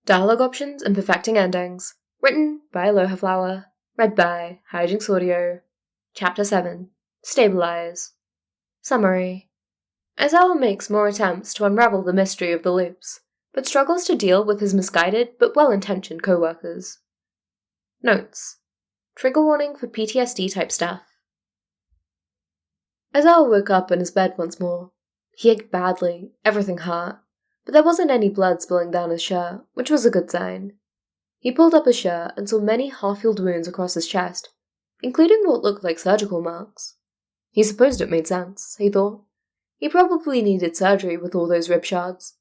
Dialogue options and perfecting endings. Written by Aloha Flower. Read by Hijinks Audio. Chapter 7. Stabilize. Summary. Aizawa makes more attempts to unravel the mystery of the loops, but struggles to deal with his misguided but well-intentioned coworkers. Notes. Trigger warning for PTSD type stuff. Aizawa woke up in his bed once more. He ached badly, everything hurt, but there wasn't any blood spilling down his shirt, which was a good sign. He pulled up his shirt and saw many half-healed wounds across his chest, including what looked like surgical marks. He supposed it made sense, he thought. He probably needed surgery with all those rib shards.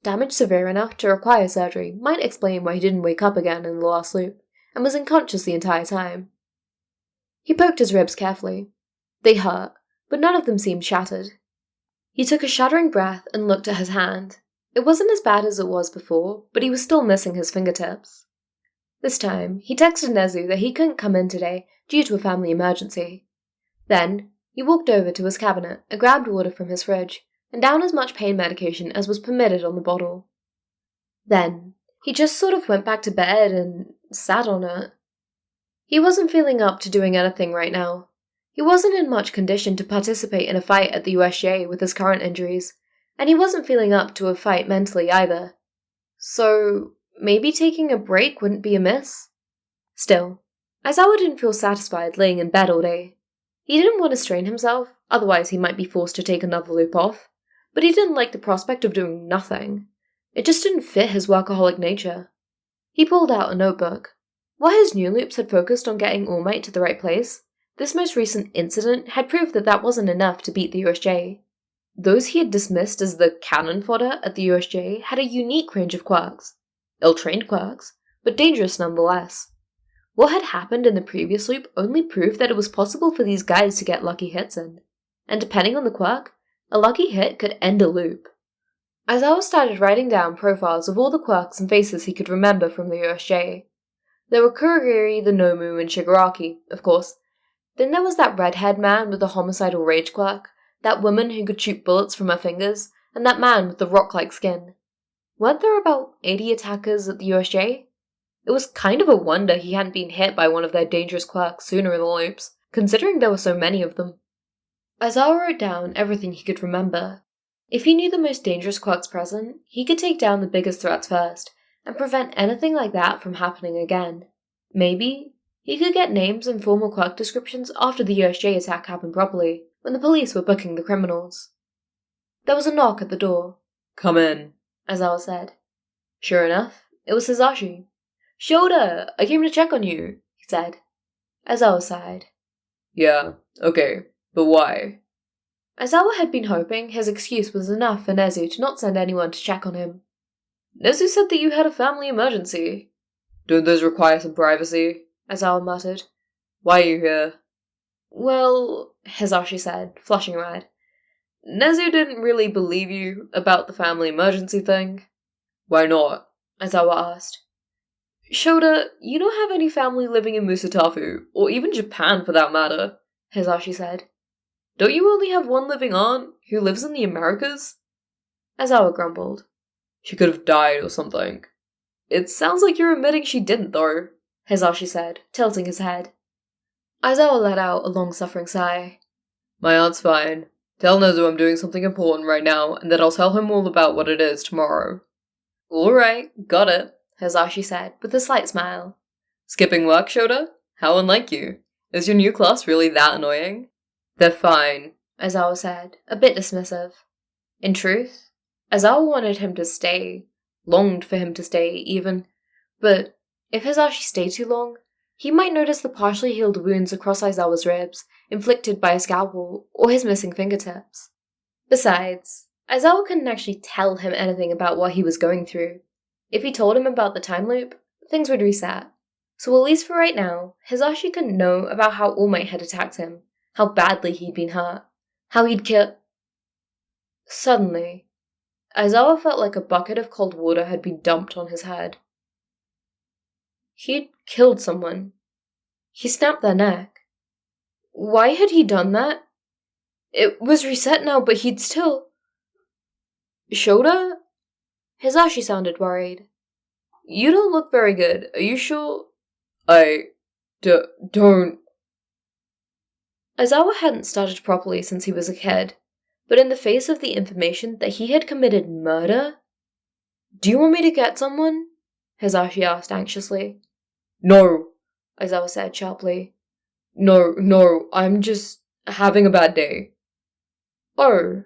Damage severe enough to require surgery might explain why he didn't wake up again in the last loop, and was unconscious the entire time. He poked his ribs carefully. They hurt, but none of them seemed shattered. He took a shuddering breath and looked at his hand. It wasn't as bad as it was before, but he was still missing his fingertips. This time, he texted Nezu that he couldn't come in today due to a family emergency. Then, he walked over to his cabinet and grabbed water from his fridge, and downed as much pain medication as was permitted on the bottle. Then, he just sort of went back to bed and sat on it. He wasn't feeling up to doing anything right now. He wasn't in much condition to participate in a fight at the USJ with his current injuries, and he wasn't feeling up to a fight mentally either. So, maybe taking a break wouldn't be amiss? Still, Aizawa didn't feel satisfied laying in bed all day. He didn't want to strain himself, otherwise he might be forced to take another loop off, but he didn't like the prospect of doing nothing. It just didn't fit his workaholic nature. He pulled out a notebook. While his new loops had focused on getting All Might to the right place, this most recent incident had proved that that wasn't enough to beat the USJ. Those he had dismissed as the cannon fodder at the USJ had a unique range of quirks. Ill-trained quirks, but dangerous nonetheless. What had happened in the previous loop only proved that it was possible for these guys to get lucky hits in, and depending on the quirk, a lucky hit could end a loop. Aizawa started writing down profiles of all the quirks and faces he could remember from the USJ. There were Kurogiri, the Nomu, and Shigaraki, of course. Then there was that red-haired man with the homicidal rage quirk, that woman who could shoot bullets from her fingers, and that man with the rock-like skin. Weren't there about 80 attackers at the USJ? It was kind of a wonder he hadn't been hit by one of their dangerous quirks sooner in the loops, considering there were so many of them. Aizawa wrote down everything he could remember. If he knew the most dangerous quirks present, he could take down the biggest threats first, and prevent anything like that from happening again. Maybe he could get names and formal quirk descriptions after the USJ attack happened properly, when the police were booking the criminals. There was a knock at the door. "Come in," Aizawa said. Sure enough, it was Hisashi. "Shota, I came to check on you," he said. Aizawa sighed. "Yeah, okay, but why?" Aizawa had been hoping his excuse was enough for Nezu to not send anyone to check on him. "Nezu said that you had a family emergency. Don't those require some privacy?" Aizawa muttered. "Why are you here?" Well, Hisashi said, flushing red. "Nezu didn't really believe you about the family emergency thing." "Why not?" Aizawa asked. "Shota, you don't have any family living in Musatafu, or even Japan for that matter," Hisashi said. "Don't you only have one living aunt, who lives in the Americas?" Aizawa grumbled. "She could have died or something." "It sounds like you're admitting she didn't, though," Hisashi said, tilting his head. Aizawa let out a long-suffering sigh. "My aunt's fine. Tell Nezu I'm doing something important right now, and that I'll tell him all about what it is tomorrow." "Alright, got it," Hisashi said, with a slight smile. "Skipping work, Shota? How unlike you. Is your new class really that annoying?" "They're fine," Aizawa said, a bit dismissive. In truth, Aizawa wanted him to stay, longed for him to stay, even, but if Hisashi stayed too long, he might notice the partially healed wounds across Aizawa's ribs, inflicted by a scalpel, or his missing fingertips. Besides, Aizawa couldn't actually tell him anything about what he was going through. If he told him about the time loop, things would reset. So at least for right now, Hisashi couldn't know about how All Might had attacked him, how badly he'd been hurt, how he'd killed. Suddenly, Aizawa felt like a bucket of cold water had been dumped on his head. He'd killed someone. He snapped their neck. Why had he done that? It was reset now, but he'd still... Shota? Hisashi sounded worried. You don't look very good. Are you sure? Don't. Aizawa hadn't started properly since he was a kid, but in the face of the information that he had committed murder... Do you want me to get someone? Hisashi asked anxiously. No, Aizawa said sharply. No, I'm just having a bad day. Oh,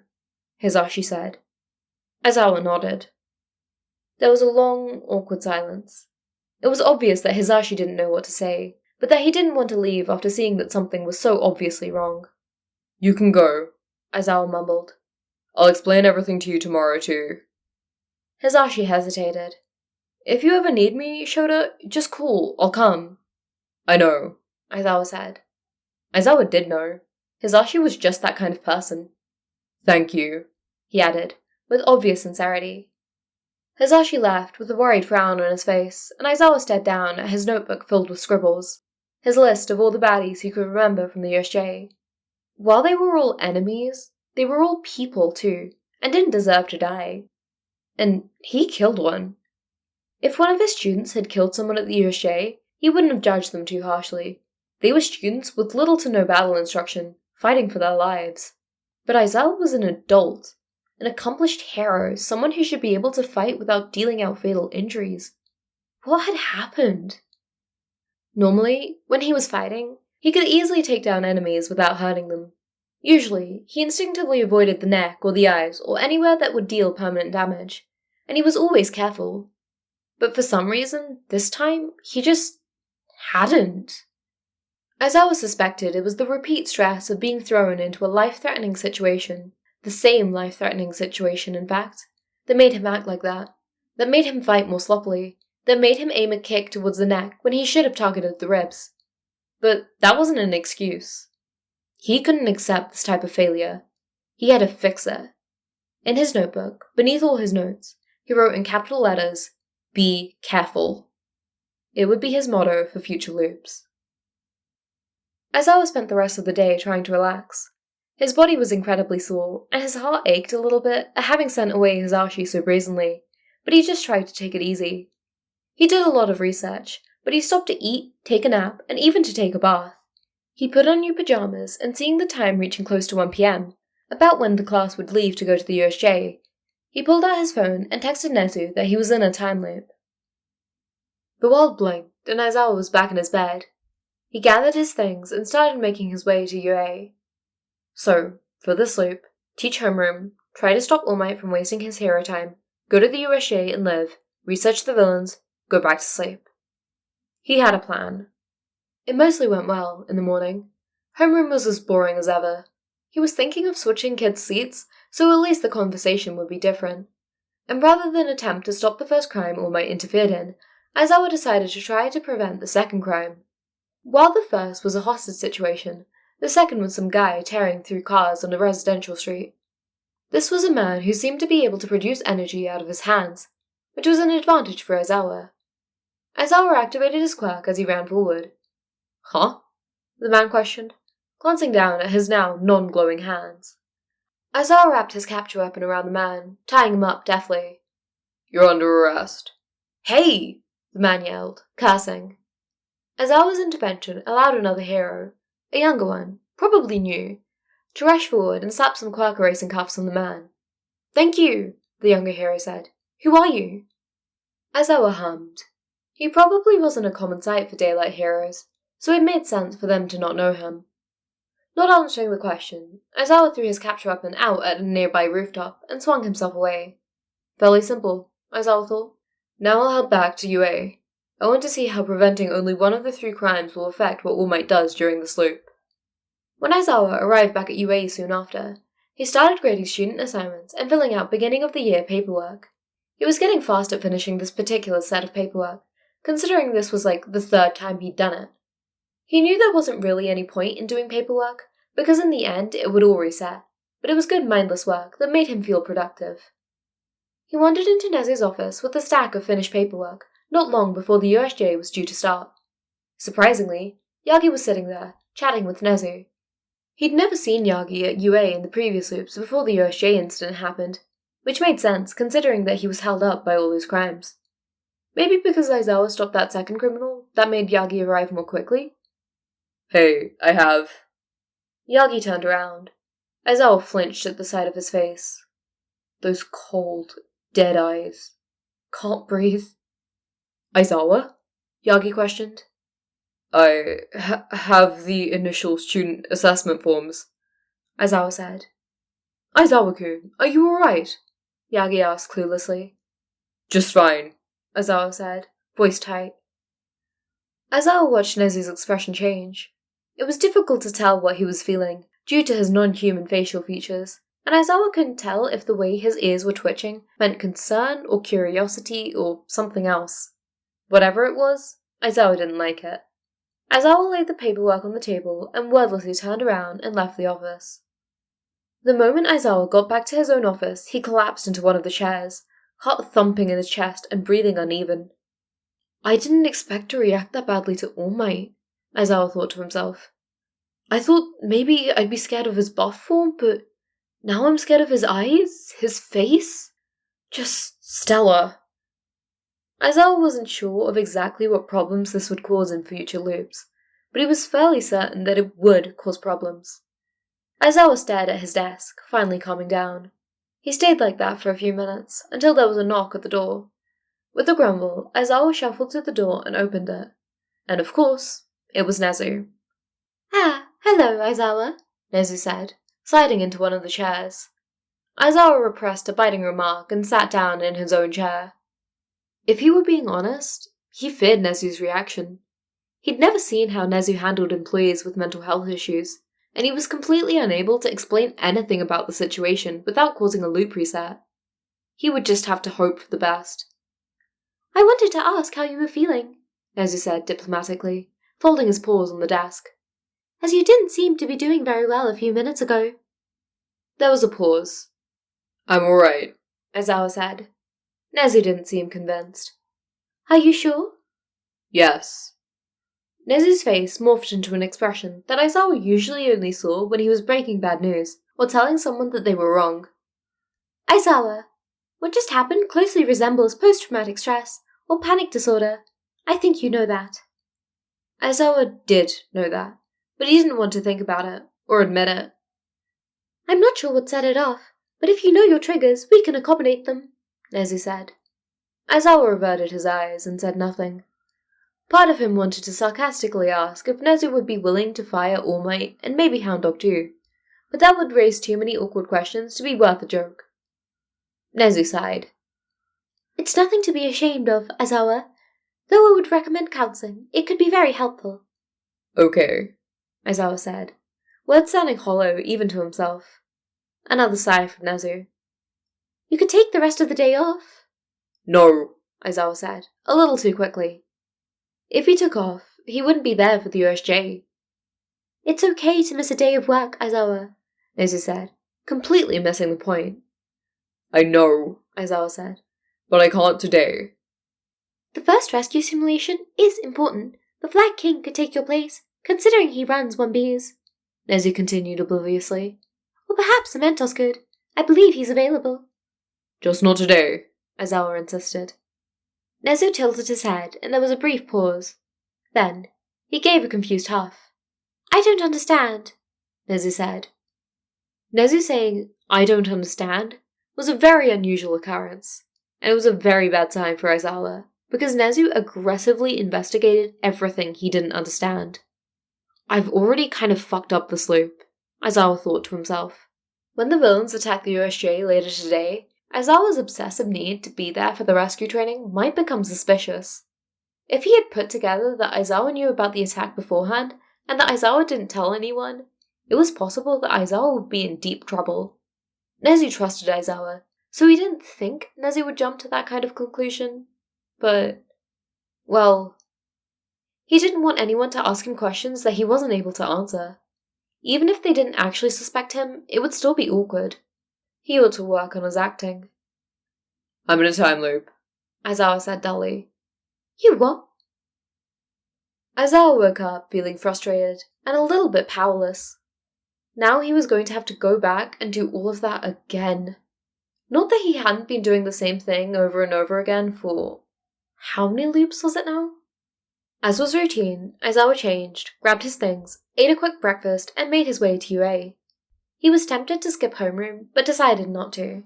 Hisashi said. Aizawa nodded. There was a long, awkward silence. It was obvious that Hisashi didn't know what to say, but that he didn't want to leave after seeing that something was so obviously wrong. You can go, Aizawa mumbled. I'll explain everything to you tomorrow too. Hisashi hesitated. If you ever need me, Shota, just call, I'll come. I know, Aizawa said. Aizawa did know. Hisashi was just that kind of person. Thank you, he added, with obvious sincerity. Hisashi left with a worried frown on his face, and Aizawa stared down at his notebook filled with scribbles, his list of all the baddies he could remember from the USJ. While they were all enemies, they were all people too, and didn't deserve to die. And he killed one. If one of his students had killed someone at the USJ, he wouldn't have judged them too harshly. They were students with little to no battle instruction, fighting for their lives. But Aizawa was an adult, an accomplished hero, someone who should be able to fight without dealing out fatal injuries. What had happened? Normally, when he was fighting, he could easily take down enemies without hurting them. Usually, he instinctively avoided the neck or the eyes or anywhere that would deal permanent damage, and he was always careful. But for some reason, this time, he just hadn't. Aizawa suspected it was the repeat stress of being thrown into a life-threatening situation, the same life-threatening situation, in fact, that made him act like that made him fight more sloppily, that made him aim a kick towards the neck when he should have targeted the ribs. But that wasn't an excuse. He couldn't accept this type of failure. He had to fix it. In his notebook, beneath all his notes, he wrote in capital letters, "Be careful." It would be his motto for future loops. Aizawa spent the rest of the day trying to relax. His body was incredibly sore, and his heart ached a little bit at having sent away Hisashi so brazenly, but he just tried to take it easy. He did a lot of research, but he stopped to eat, take a nap, and even to take a bath. He put on new pajamas, and seeing the time reaching close to 1 p.m., about when the class would leave to go to the USJ, he pulled out his phone and texted Nezu that he was in a time loop. The world blinked, and Aizawa was back in his bed. He gathered his things and started making his way to UA. So, for this loop, teach homeroom, try to stop All Might from wasting his hero time, go to the USJ and live, research the villains, go back to sleep. He had a plan. It mostly went well in the morning. Homeroom was as boring as ever. He was thinking of switching kids' seats, so at least the conversation would be different. And rather than attempt to stop the first crime All Might interfered in, Aizawa decided to try to prevent the second crime. While the first was a hostage situation, the second was some guy tearing through cars on a residential street. This was a man who seemed to be able to produce energy out of his hands, which was an advantage for Aizawa. Aizawa activated his quirk as he ran forward. Huh? The man questioned, glancing down at his now non-glowing hands. Aizawa wrapped his capture weapon around the man, tying him up deftly. You're under arrest. Hey! The man yelled, cursing. Aizawa's intervention allowed another hero, a younger one, probably new, to rush forward and slap some quirk erasing cuffs on the man. Thank you, the younger hero said. Who are you? Aizawa hummed. He probably wasn't a common sight for daylight heroes, so it made sense for them to not know him. Not answering the question, Aizawa threw his capture weapon out at a nearby rooftop and swung himself away. Fairly simple, Aizawa thought. Now I'll head back to UA. I want to see how preventing only one of the 3 crimes will affect what All Might does during this loop. When Aizawa arrived back at UA soon after, he started grading student assignments and filling out beginning of the year paperwork. He was getting fast at finishing this particular set of paperwork, considering this was like the 3rd time he'd done it. He knew there wasn't really any point in doing paperwork, because in the end it would all reset, but it was good mindless work that made him feel productive. He wandered into Nezu's office with a stack of finished paperwork, not long before the USJ was due to start. Surprisingly, Yagi was sitting there, chatting with Nezu. He'd never seen Yagi at UA in the previous loops before the USJ incident happened, which made sense considering that he was held up by all those crimes. Maybe because Aizawa stopped that second criminal, that made Yagi arrive more quickly? Hey, I have. Yagi turned around. Aizawa flinched at the sight of his face. Those cold, dead eyes. Can't breathe. Aizawa? Yagi questioned. I have the initial student assessment forms, Aizawa said. Aizawa-kun, are you alright? Yagi asked cluelessly. Just fine, Aizawa said, voice tight. Aizawa watched Nezu's expression change. It was difficult to tell what he was feeling, due to his non-human facial features, and Aizawa couldn't tell if the way his ears were twitching meant concern or curiosity or something else. Whatever it was, Aizawa didn't like it. Aizawa laid the paperwork on the table and wordlessly turned around and left the office. The moment Aizawa got back to his own office, he collapsed into one of the chairs, heart thumping in his chest and breathing uneven. I didn't expect to react that badly to All Might, Aizawa thought to himself. I thought maybe I'd be scared of his buff form, but now I'm scared of his eyes, his face. Just stellar. Aizawa wasn't sure of exactly what problems this would cause in future loops, but he was fairly certain that it would cause problems. Aizawa stared at his desk, finally calming down. He stayed like that for a few minutes, until there was a knock at the door. With a grumble, Aizawa shuffled to the door and opened it. And of course, it was Nezu. Ah, hello, Aizawa, Nezu said, sliding into one of the chairs. Aizawa repressed a biting remark and sat down in his own chair. If he were being honest, he feared Nezu's reaction. He'd never seen how Nezu handled employees with mental health issues, and he was completely unable to explain anything about the situation without causing a loop reset. He would just have to hope for the best. I wanted to ask how you were feeling, Nezu said diplomatically, folding his paws on the desk, as you didn't seem to be doing very well a few minutes ago. There was a pause. I'm alright, Aizawa said. Nezu didn't seem convinced. Are you sure? Yes. Nezu's face morphed into an expression that Aizawa usually only saw when he was breaking bad news or telling someone that they were wrong. Aizawa, what just happened closely resembles post-traumatic stress or panic disorder. I think you know that. Aizawa did know that, but he didn't want to think about it or admit it. I'm not sure what set it off, but if you know your triggers, we can accommodate them, Nezu said. Aizawa averted his eyes and said nothing. Part of him wanted to sarcastically ask if Nezu would be willing to fire All Might and maybe Hound Dog too, but that would raise too many awkward questions to be worth a joke. Nezu sighed. It's nothing to be ashamed of, Aizawa. Though I would recommend counseling, it could be very helpful. Okay, Aizawa said, words sounding hollow even to himself. Another sigh from Nezu. You could take the rest of the day off. No, Aizawa said, a little too quickly. If he took off, he wouldn't be there for the USJ. It's okay to miss a day of work, Aizawa, Nezu said, completely missing the point. I know, Aizawa said, but I can't today. The first rescue simulation is important. The Flag King could take your place, considering he runs 1Bs, Nezu continued obliviously. Or perhaps a Mentos could. I believe he's available. Just not today, Aizawa insisted. Nezu tilted his head, and there was a brief pause. Then, he gave a confused huff. I don't understand, Nezu said. Nezu saying, I don't understand, was a very unusual occurrence, and it was a very bad sign for Aizawa, because Nezu aggressively investigated everything he didn't understand. I've already kind of fucked up this loop, Aizawa thought to himself. When the villains attack the USJ later today, Aizawa's obsessive need to be there for the rescue training might become suspicious. If he had put together that Aizawa knew about the attack beforehand, and that Aizawa didn't tell anyone, it was possible that Aizawa would be in deep trouble. Nezu trusted Aizawa, so he didn't think Nezu would jump to that kind of conclusion. But, well, he didn't want anyone to ask him questions that he wasn't able to answer. Even if they didn't actually suspect him, it would still be awkward. He ought to work on his acting. I'm in a time loop, Aizawa said dully. You what? Aizawa woke up feeling frustrated and a little bit powerless. Now he was going to have to go back and do all of that again. Not that he hadn't been doing the same thing over and over again for How many loops was it now? As was routine, Aizawa changed, grabbed his things, ate a quick breakfast, and made his way to UA. He was tempted to skip homeroom, but decided not to.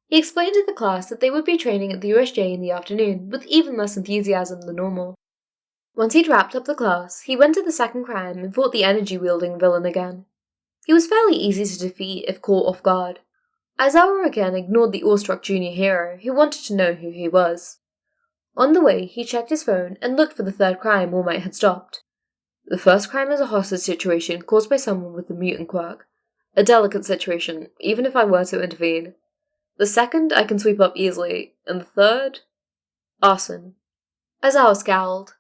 He explained to the class that they would be training at the USJ in the afternoon, with even less enthusiasm than normal. Once he'd wrapped up the class, he went to the second crime and fought the energy-wielding villain again. He was fairly easy to defeat if caught off guard. Aizawa again ignored the awestruck junior hero, who wanted to know who he was. On the way, he checked his phone and looked for the third crime All Might had stopped. The first crime is a hostage situation caused by someone with the mutant quirk. A delicate situation, even if I were to intervene. The second I can sweep up easily, and the third? Arson. Aizawa scowled.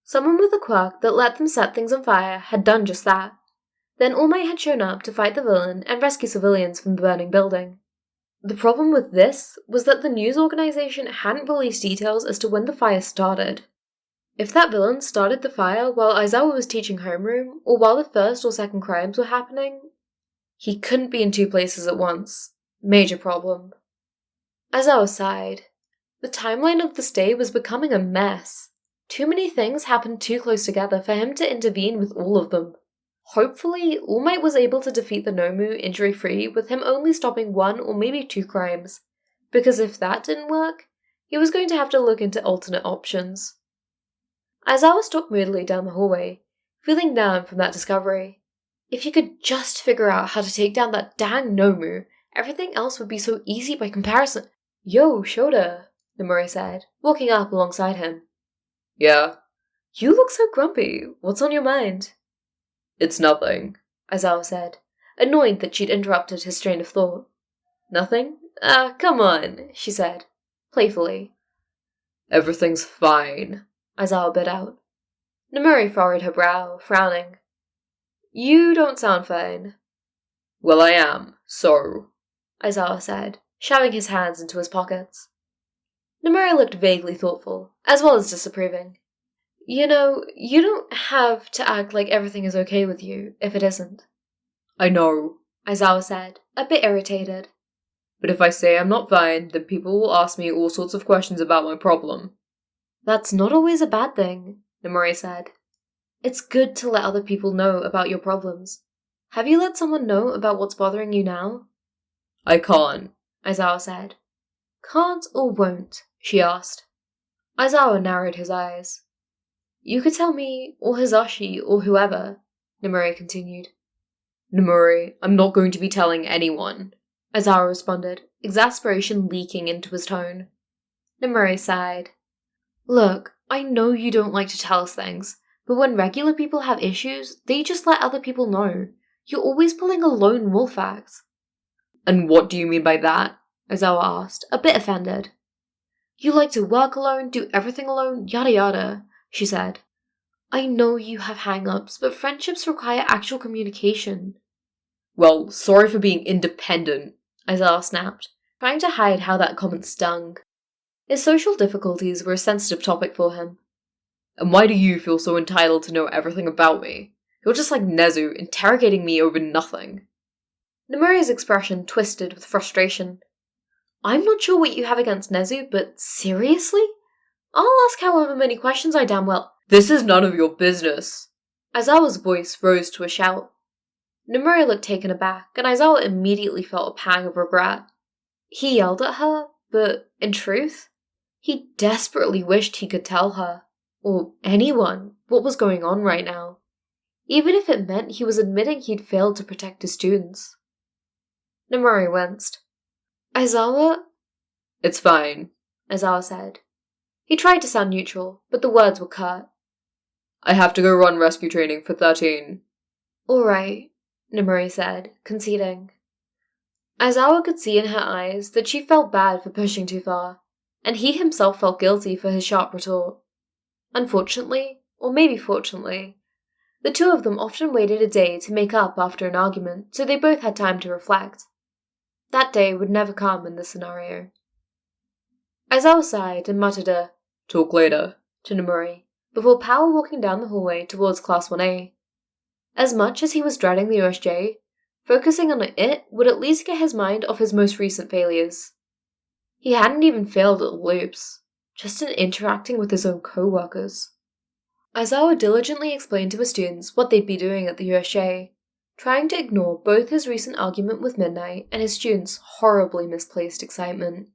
Someone with a quirk that let them set things on fire had done just that. Then All Might had shown up to fight the villain and rescue civilians from the burning building. The problem with this was that the news organization hadn't released details as to when the fire started. If that villain started the fire while Aizawa was teaching homeroom, or while the first or second crimes were happening, he couldn't be in two places at once. Major problem. Aizawa sighed. The timeline of this day was becoming a mess. Too many things happened too close together for him to intervene with all of them. Hopefully, All Might was able to defeat the Nomu injury-free with him only stopping one or maybe two crimes, because if that didn't work, he was going to have to look into alternate options. Aizawa stalked moodily down the hallway, feeling down from that discovery. If he could just figure out how to take down that dang Nomu, everything else would be so easy by comparison. Yo, Shota, Nomori said, walking up alongside him. Yeah? You look so grumpy. What's on your mind? It's nothing, Aizawa said, annoyed that she'd interrupted his train of thought. Nothing? Come on, she said, playfully. Everything's fine, Aizawa bit out. Nomori furrowed her brow, frowning. You don't sound fine. Well, I am, so, Aizawa said, shoving his hands into his pockets. Nomori looked vaguely thoughtful, as well as disapproving. You know, you don't have to act like everything is okay with you, if it isn't. I know, Aizawa said, a bit irritated. But if I say I'm not fine, then people will ask me all sorts of questions about my problem. That's not always a bad thing, Nomori said. It's good to let other people know about your problems. Have you let someone know about what's bothering you now? I can't, Aizawa said. Can't or won't? She asked. Aizawa narrowed his eyes. You could tell me, or Hizashi, or whoever, Nomori continued. Nomori, I'm not going to be telling anyone, Aizawa responded, exasperation leaking into his tone. Nomori sighed. Look, I know you don't like to tell us things, but when regular people have issues, they just let other people know. You're always pulling a lone wolf act. And what do you mean by that? Aizawa asked, a bit offended. You like to work alone, do everything alone, yada yada, she said. I know you have hang-ups, but friendships require actual communication. Well, sorry for being independent, Aizawa snapped, trying to hide how that comment stung. His social difficulties were a sensitive topic for him. And why do you feel so entitled to know everything about me? You're just like Nezu, interrogating me over nothing. Nomori's expression twisted with frustration. I'm not sure what you have against Nezu, but seriously? I'll ask however many questions I damn well— This is none of your business. Aizawa's voice rose to a shout. Nomori looked taken aback, and Aizawa immediately felt a pang of regret. He yelled at her, but in truth, he desperately wished he could tell her, or anyone, what was going on right now, even if it meant he was admitting he'd failed to protect his students. Nomori winced. Aizawa? It's fine, Aizawa said. He tried to sound neutral, but the words were curt. I have to go run rescue training for 13. All right, Nomori said, conceding. Aizawa could see in her eyes that she felt bad for pushing too far, and he himself felt guilty for his sharp retort. Unfortunately, or maybe fortunately, the two of them often waited a day to make up after an argument, so they both had time to reflect. That day would never come in this scenario. Aizawa sighed and muttered a "Talk later" to Nomori, before power walking down the hallway towards Class 1A. As much as he was dreading the USJ, focusing on it would at least get his mind off his most recent failures. He hadn't even failed at the loops, just in interacting with his own co-workers. Aizawa diligently explained to his students what they'd be doing at the USJ, trying to ignore both his recent argument with Midnight and his students' horribly misplaced excitement.